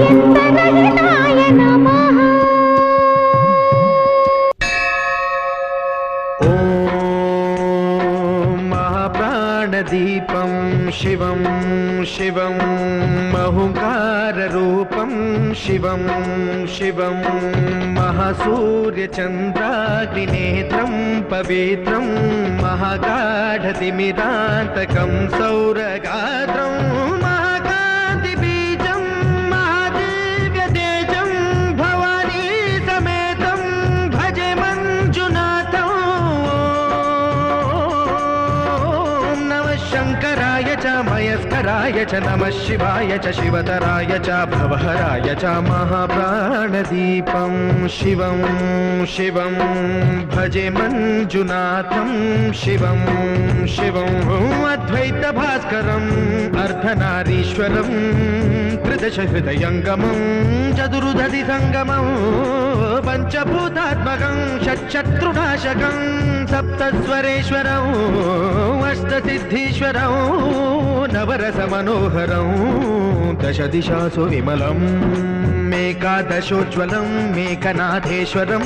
यन्त्ररहिताय नमः। दीपं शिवं शिवं महंकाररूपं शिवं शिवं महासूर्यचन्द्राग्निनेत्रं पवित्रं महागाढतिमिरान्तकं सौरगात्रं महाकान्तिबीजं महादिव्यतेजं भवानी समेतं भजे मञ्जुनाथं। शङ्कराय च मयस्कराय च नमः शिवाय च शिवतराय च भवहराय च महाप्राणदीपं शिवं शिवं भजे मञ्जुनाथं शिवं शिवं अद्वैतभास्करम् अर्धनारीश्वरं त्रिदशहृदयङ्गमं चतुर्दधिसङ्गमं पञ्चभूतात्मकं षट्शत्रुनाशकं सप्तस्वरेश्वरं अष्टसिद्धीश्वरं नवरसमनोहरं दशदिशासु विमलम् मेकादशोज्ज्वलं मेकनाथेश्वरं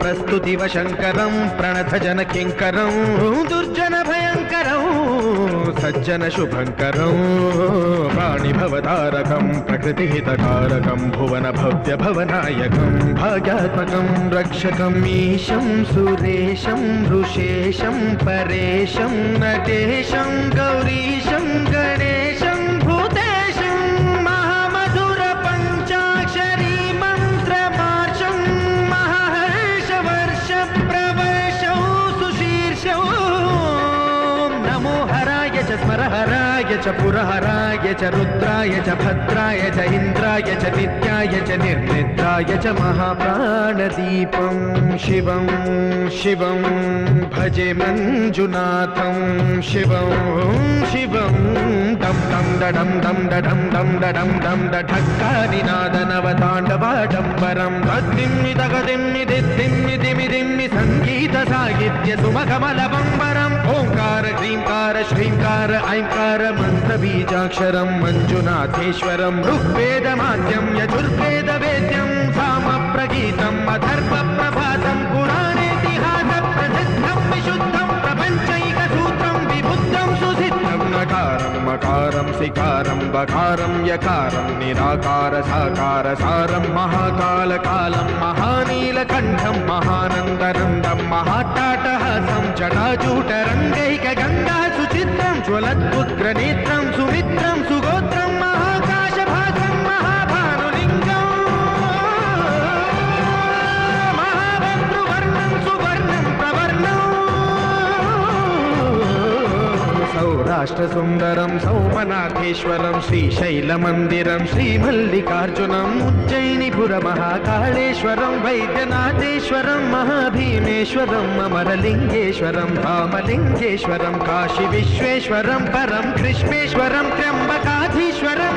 प्रस्तुतिवशङ्करं प्रणतजनकिङ्करं दुर्जनभयङ्करं सज्जनशुभङ्करं प्राणिभवतारकं प्रकृतिहितकारकं भुवनभव्यभवनायकं भाग्यात्मकं रक्षकं ईशं सुरेशं ऋषेशं परेशं नटेशं गौरीशं गणेशं भूतेशं महामधुरपञ्चाक्षरी मन्त्रमार्षं महाहर्षवर्षप्रवर्षौ सुशीर्षौ नमो हराय च स्मरहराय च पुरहराय च रुद्राय च भद्राय च इन्द्राय च नित्याय च निर्निद्राय च महाप्राणदीपं शिवं शिवं भजे मञ्जुनाथं शिवं शिवं डं डं डं डं डं डं डं डं ढक्कानिनादनवताण्डवाडम्बरं तद्दिम्मि तगदिम्मि दिद्दिम्मि दिमिदिम्मि सङ्गीतसाहित्य सुमकमलबम्बरम् ओङ्कार ह्रीङ्कार श्रीङ्कार ऐङ्कार मन्त्रबीजाक्षरं मञ्जुनाथेश्वरं ऋग्वेदमाद्यं यजुर्वेदवेद्यं सामप्रगीतम् अथर्वप्रभातं पुराणेतिहासप्रसिद्धं विशुद्धं प्रपञ्चैकसूत्रं विबुद्धं सुसिद्धं नकारं मकारं सिकारं बकारं यकारं निराकार साकार सारं महाकालकालं महानीलकण्ठं महानन्दनन्दं महाट्टाटहासं जटाजूटरङ्गैकगङ्गा सुचित्रं ज्वलद्पुत्रनेत्रं सुमित्रं सुगोत्रं महाकाशभागं महाभानुलिङ्गं महाभद्रुवर्णं सुवर्णं प्रवर्णं सौराष्ट्रसुन्दरं सौमनाथेश्वरं श्रीशैलमन्दिरं श्रीमल्लिकार्जुनम् उज्जयिनीपुरमहाकाळेश्वरं वैद्यनाथेश्वरं महाभीमेश्वरम् अमरलिङ्गेश्वरं धामलिङ्गेश्वरं काशीविश्वेश्वरं परं कृष्णेश्वरं त्र्यम्बकाधीश्वरं